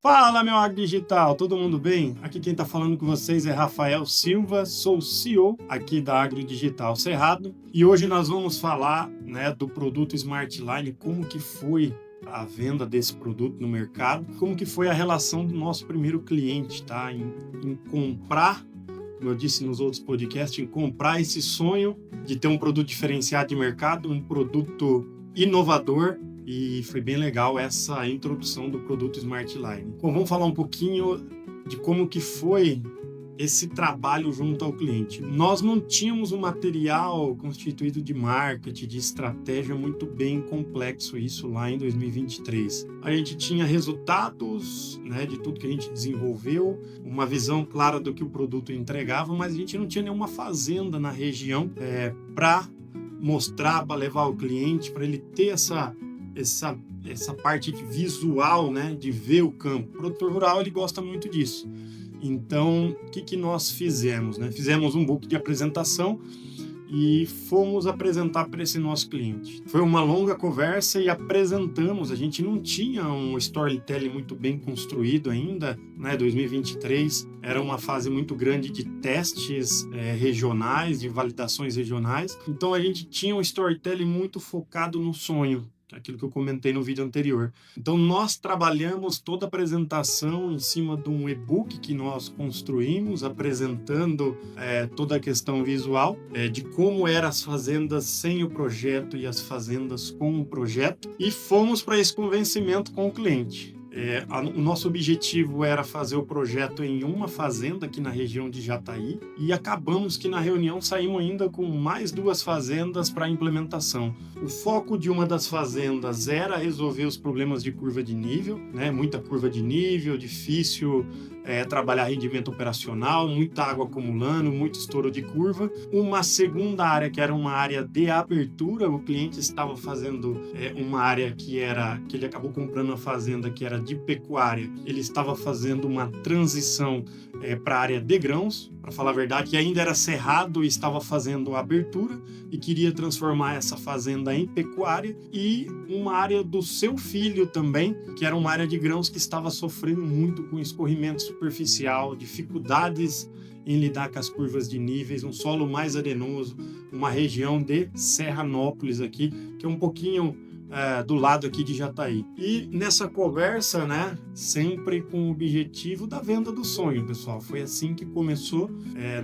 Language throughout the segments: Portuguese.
Fala, meu Digital, todo mundo bem? Aqui quem está falando com vocês é Rafael Silva, sou o CEO aqui da Digital Cerrado e hoje nós vamos falar, do produto Smartline, como que foi a venda desse produto no mercado, como que foi a relação do nosso primeiro cliente, tá? Em comprar, como eu disse nos outros podcasts, em comprar esse sonho de ter um produto diferenciado de mercado, um produto inovador. E foi bem legal essa introdução do produto Smartline. Bom, vamos falar um pouquinho de como que foi esse trabalho junto ao cliente. Nós não tínhamos um material constituído de marketing, de estratégia muito bem complexo, isso lá em 2023. A gente tinha resultados, de tudo que a gente desenvolveu, uma visão clara do que o produto entregava, mas a gente não tinha nenhuma fazenda na região para mostrar, para levar o cliente, para ele ter essa parte visual, de ver o campo. O produtor rural, ele gosta muito disso. Então, o que nós fizemos? Fizemos um book de apresentação e fomos apresentar para esse nosso cliente. Foi uma longa conversa e apresentamos. A gente não tinha um storytelling muito bem construído ainda, 2023 era uma fase muito grande de testes regionais, de validações regionais. Então, a gente tinha um storytelling muito focado no sonho, aquilo que eu comentei no vídeo anterior. Então, nós trabalhamos toda a apresentação em cima de um e-book que nós construímos, apresentando toda a questão visual, de como eram as fazendas sem o projeto e as fazendas com o projeto, e fomos para esse convencimento com o cliente. O nosso objetivo era fazer o projeto em uma fazenda aqui na região de Jataí e acabamos que na reunião saímos ainda com mais 2 fazendas para implementação. O foco de uma das fazendas era resolver os problemas de curva de nível, muita curva de nível, difícil trabalhar rendimento operacional, muita água acumulando, muito estouro de curva. Uma segunda área, que era uma área de abertura, o cliente estava fazendo uma área que ele acabou comprando uma fazenda que era de pecuária. Ele estava fazendo uma transição para a área de grãos, para falar a verdade, que ainda era cerrado e estava fazendo a abertura e queria transformar essa fazenda em pecuária, e uma área do seu filho também, que era uma área de grãos que estava sofrendo muito com escorrimento superficial, dificuldades em lidar com as curvas de níveis, um solo mais arenoso, uma região de Serranópolis aqui, que é um pouquinho do lado aqui de Jataí. E nessa conversa, sempre com o objetivo da venda do sonho, pessoal. Foi assim que começou.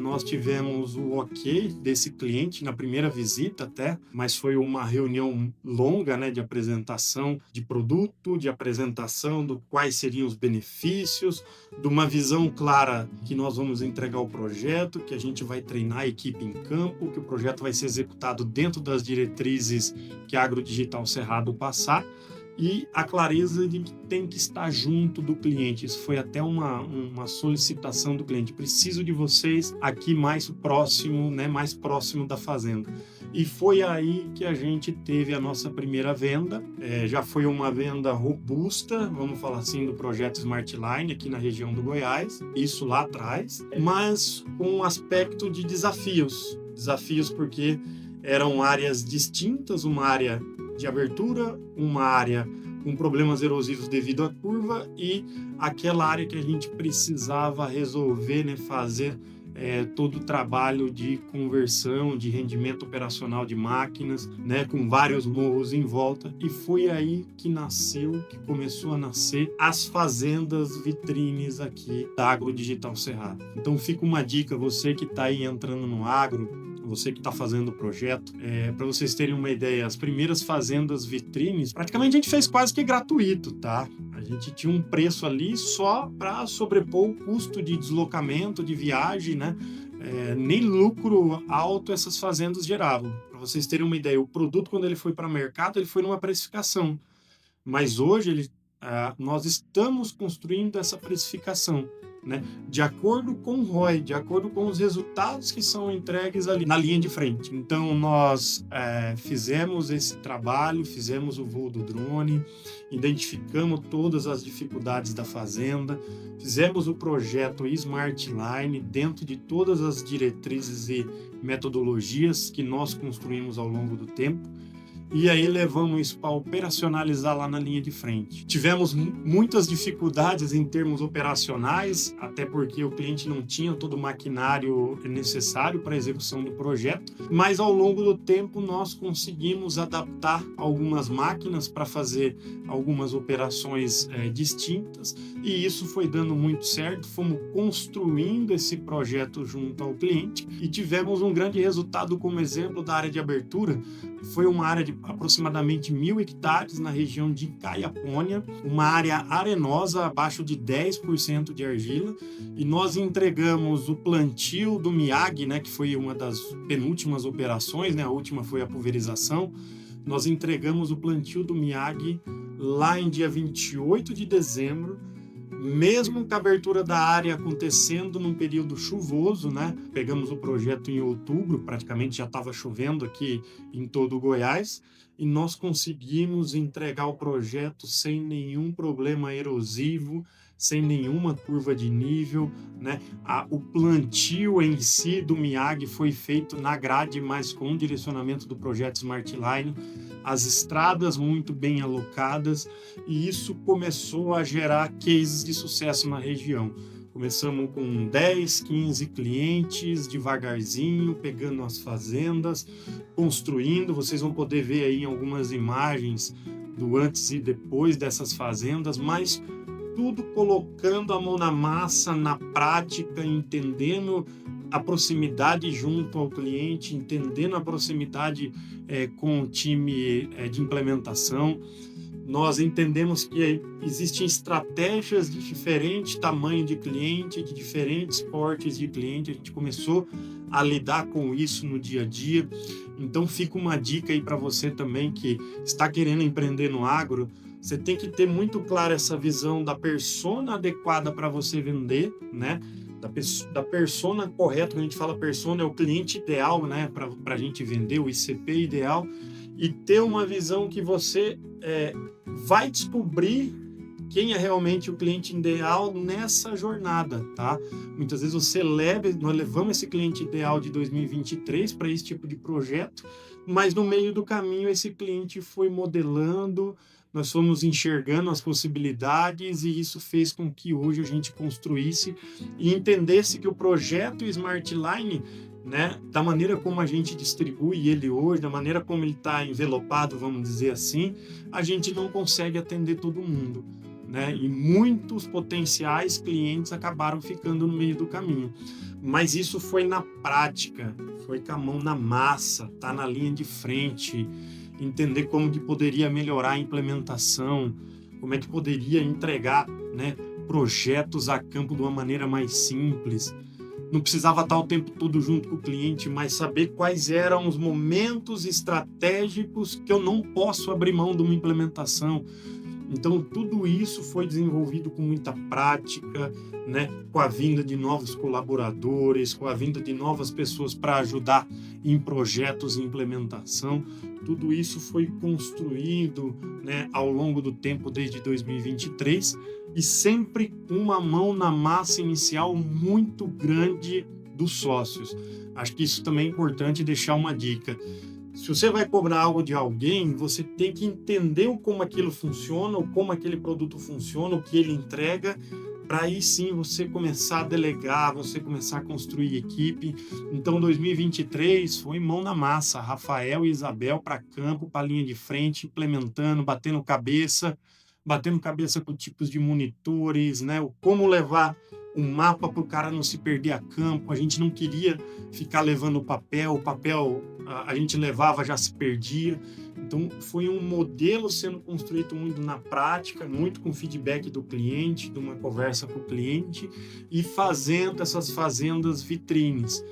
Nós tivemos o ok desse cliente na primeira visita até, mas foi uma reunião longa, de apresentação de produto, de apresentação do quais seriam os benefícios, de uma visão clara que nós vamos entregar o projeto, que a gente vai treinar a equipe em campo, que o projeto vai ser executado dentro das diretrizes que a Digital Cerrado passar, e a clareza de que tem que estar junto do cliente. Isso foi até uma solicitação do cliente. Preciso de vocês aqui mais próximo da fazenda. E foi aí que a gente teve a nossa primeira venda. Já foi uma venda robusta, vamos falar assim, do projeto Smartline aqui na região do Goiás, isso lá atrás, mas com um aspecto de desafios. Desafios porque eram áreas distintas, uma área de abertura, uma área com problemas erosivos devido à curva e aquela área que a gente precisava resolver, fazer todo o trabalho de conversão, de rendimento operacional de máquinas, com vários morros em volta. E foi aí que começou a nascer as fazendas vitrines aqui da Digital Cerrado. Então fica uma dica, você que está aí entrando no agro, você que está fazendo o projeto, para vocês terem uma ideia, as primeiras fazendas vitrines, praticamente a gente fez quase que gratuito, tá? A gente tinha um preço ali só para sobrepor o custo de deslocamento, de viagem, nem lucro alto essas fazendas geravam. Para vocês terem uma ideia, o produto, quando ele foi para o mercado, ele foi numa precificação, mas hoje nós estamos construindo essa precificação, de acordo com o ROI, de acordo com os resultados que são entregues ali na linha de frente. Então, nós fizemos esse trabalho, fizemos o voo do drone, identificamos todas as dificuldades da fazenda, fizemos o projeto Smartline dentro de todas as diretrizes e metodologias que nós construímos ao longo do tempo. e aí levamos isso para operacionalizar lá na linha de frente. Tivemos muitas dificuldades em termos operacionais, até porque o cliente não tinha todo o maquinário necessário para a execução do projeto, mas ao longo do tempo nós conseguimos adaptar algumas máquinas para fazer algumas operações distintas, e isso foi dando muito certo. Fomos construindo esse projeto junto ao cliente e tivemos um grande resultado. Como exemplo da área de abertura, foi uma área de aproximadamente 1.000 hectares na região de Caiapônia, uma área arenosa, abaixo de 10% de argila, e nós entregamos o plantio do Miag, né, que foi uma das penúltimas operações, né, a última foi a pulverização. Nós entregamos o plantio do Miag lá em dia 28 de dezembro, mesmo com a abertura da área acontecendo num período chuvoso, né? Pegamos o projeto em outubro, praticamente já estava chovendo aqui em todo o Goiás, e nós conseguimos entregar o projeto sem nenhum problema erosivo, sem nenhuma curva de nível, né? O plantio em si do Miag foi feito na grade, mas com direcionamento do projeto Smartline, as estradas muito bem alocadas, e isso começou a gerar cases de sucesso na região. Começamos com 10, 15 clientes, devagarzinho, pegando as fazendas, construindo. Vocês vão poder ver aí algumas imagens do antes e depois dessas fazendas, mas tudo colocando a mão na massa, na prática, entendendo a proximidade junto ao cliente, entendendo a proximidade com o time de implementação. Nós entendemos que existem estratégias de diferente tamanho de cliente, de diferentes portes de cliente. A gente começou a lidar com isso no dia a dia. Então fica uma dica aí para você também que está querendo empreender no agro. Você tem que ter muito clara essa visão da persona adequada para você vender, né? Da persona correta. Quando a gente fala persona, é o cliente ideal, né? Para a gente vender, o ICP ideal. E ter uma visão que você vai descobrir quem é realmente o cliente ideal nessa jornada, tá? Muitas vezes nós levamos esse cliente ideal de 2023 para esse tipo de projeto, mas no meio do caminho esse cliente foi modelando, nós fomos enxergando as possibilidades, e isso fez com que hoje a gente construísse e entendesse que o projeto Smartline, né, da maneira como a gente distribui ele hoje, da maneira como ele está envelopado, vamos dizer assim, a gente não consegue atender todo mundo, né? E muitos potenciais clientes acabaram ficando no meio do caminho. Mas isso foi na prática, foi com a mão na massa, tá na linha de frente, entender como que poderia melhorar a implementação, como é que poderia entregar, né, projetos a campo de uma maneira mais simples. Não precisava estar o tempo todo junto com o cliente, mas saber quais eram os momentos estratégicos que eu não posso abrir mão de uma implementação. Então, tudo isso foi desenvolvido com muita prática, né? Com a vinda de novos colaboradores, com a vinda de novas pessoas para ajudar em projetos e implementação. Tudo isso foi construído, né, ao longo do tempo, desde 2023, e sempre com uma mão na massa inicial muito grande dos sócios. Acho que isso também é importante deixar uma dica. Se você vai cobrar algo de alguém, você tem que entender como aquilo funciona, como aquele produto funciona, o que ele entrega, para aí sim você começar a delegar, você começar a construir equipe. Então 2023 foi mão na massa, Rafael e Isabel para campo, para a linha de frente, implementando, batendo cabeça com tipos de monitores, né? Como levar um mapa para o cara não se perder a campo. A gente não queria ficar levando o papel a gente levava, já se perdia. Então foi um modelo sendo construído muito na prática, muito com feedback do cliente, de uma conversa com o cliente, e fazendo essas fazendas vitrines.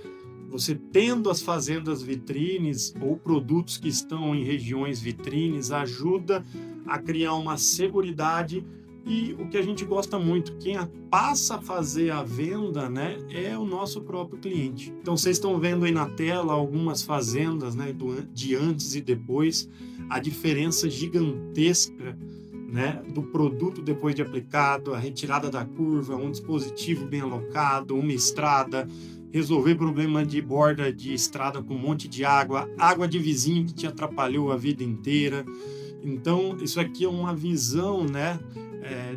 Você tendo as fazendas vitrines ou produtos que estão em regiões vitrines ajuda a criar uma seguridade. E o que a gente gosta muito, quem passa a fazer a venda, né, é o nosso próprio cliente. Então vocês estão vendo aí na tela algumas fazendas, né, de antes e depois, a diferença gigantesca, né, do produto depois de aplicado, a retirada da curva, um dispositivo bem alocado, uma estrada, resolver problema de borda de estrada com um monte de água, água de vizinho que te atrapalhou a vida inteira. Então, isso aqui é uma visão, né,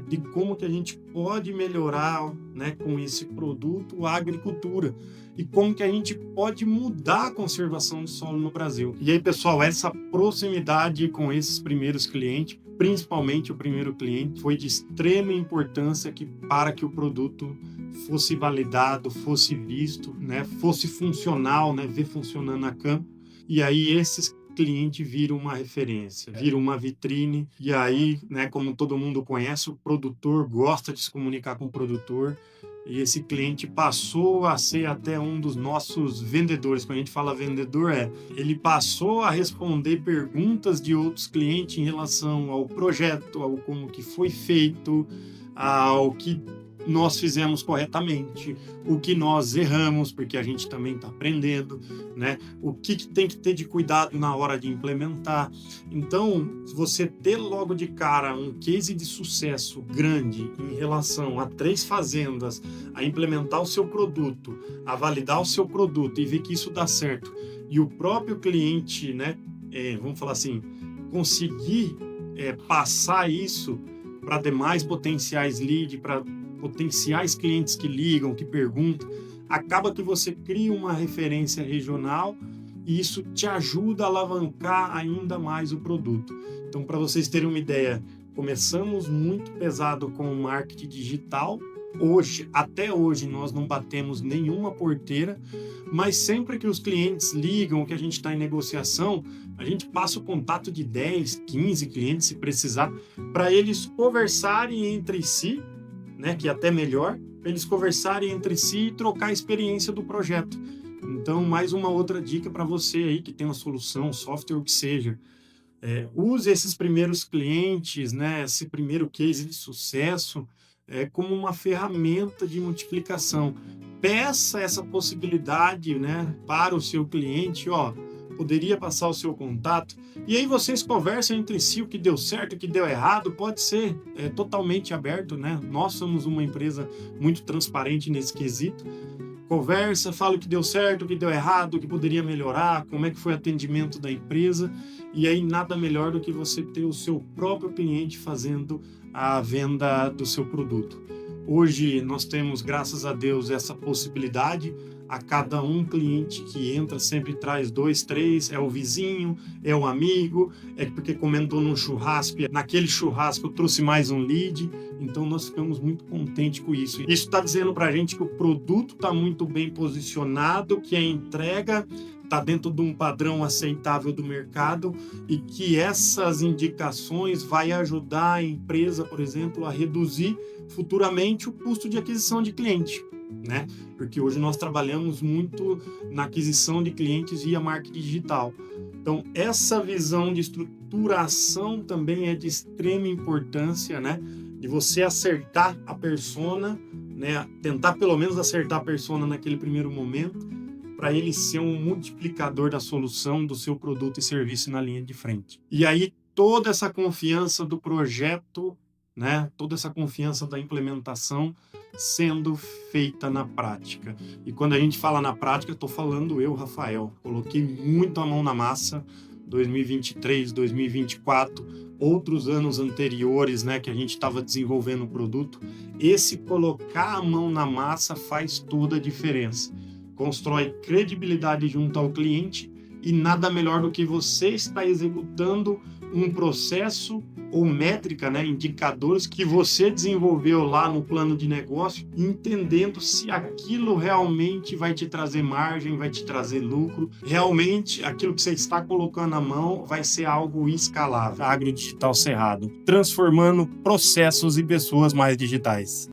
de como que a gente pode melhorar, né, com esse produto a agricultura e como que a gente pode mudar a conservação do solo no Brasil. E aí, pessoal, essa proximidade com esses primeiros clientes, principalmente o primeiro cliente, foi de extrema importância para que o produto fosse validado, fosse visto, né, fosse funcional, né, ver funcionando a campo. E aí esses cliente vira uma referência, vira uma vitrine, e aí, né, como todo mundo conhece, o produtor gosta de se comunicar com o produtor, e esse cliente passou a ser até um dos nossos vendedores. Quando a gente fala vendedor, ele passou a responder perguntas de outros clientes em relação ao projeto, ao como que foi feito, ao que nós fizemos corretamente, o que nós erramos, porque a gente também está aprendendo, né? O que tem que ter de cuidado na hora de implementar. Então, você ter logo de cara um case de sucesso grande em relação a 3 fazendas, a implementar o seu produto, a validar o seu produto e ver que isso dá certo, e o próprio cliente, né, vamos falar assim, conseguir passar isso para demais potenciais leads, para potenciais clientes que ligam, que perguntam, acaba que você cria uma referência regional e isso te ajuda a alavancar ainda mais o produto. Então, para vocês terem uma ideia, começamos muito pesado com o marketing digital. Até hoje, nós não batemos nenhuma porteira, mas sempre que os clientes ligam, que a gente está em negociação, a gente passa o contato de 10, 15 clientes, se precisar, para eles conversarem entre si, né, que é até melhor, para eles conversarem entre si e trocar a experiência do projeto. Então, mais uma outra dica para você aí que tem uma solução, software, o que seja. Use esses primeiros clientes, né, esse primeiro case de sucesso, como uma ferramenta de multiplicação. Peça essa possibilidade, né, para o seu cliente, poderia passar o seu contato, e aí vocês conversam entre si o que deu certo, o que deu errado, pode ser totalmente aberto, né? Nós somos uma empresa muito transparente nesse quesito. Conversa, fala o que deu certo, o que deu errado, o que poderia melhorar, como é que foi o atendimento da empresa, e aí nada melhor do que você ter o seu próprio cliente fazendo a venda do seu produto. Hoje nós temos, graças a Deus, essa possibilidade. A cada um cliente que entra sempre traz 2, 3, é o vizinho, é o amigo, é porque comentou num churrasco, e naquele churrasco eu trouxe mais um lead, então nós ficamos muito contentes com isso. Isso está dizendo para a gente que o produto está muito bem posicionado, que a entrega está dentro de um padrão aceitável do mercado e que essas indicações vai ajudar a empresa, por exemplo, a reduzir futuramente o custo de aquisição de cliente, né? Porque hoje nós trabalhamos muito na aquisição de clientes via marketing digital. Então, essa visão de estruturação também é de extrema importância, né? De você acertar a persona, né? Tentar pelo menos acertar a persona naquele primeiro momento, para ele ser um multiplicador da solução do seu produto e serviço na linha de frente. E aí, toda essa confiança do projeto, né? Toda essa confiança da implementação sendo feita na prática. E quando a gente fala na prática, estou falando eu, Rafael. Coloquei muito a mão na massa, 2023, 2024, outros anos anteriores, né, que a gente estava desenvolvendo o produto. Esse colocar a mão na massa faz toda a diferença. Constrói credibilidade junto ao cliente e nada melhor do que você estar executando um processo ou métrica, né, indicadores que você desenvolveu lá no plano de negócio, entendendo se aquilo realmente vai te trazer margem, vai te trazer lucro, realmente aquilo que você está colocando na mão vai ser algo escalável. Agrodigital Cerrado, transformando processos e pessoas mais digitais.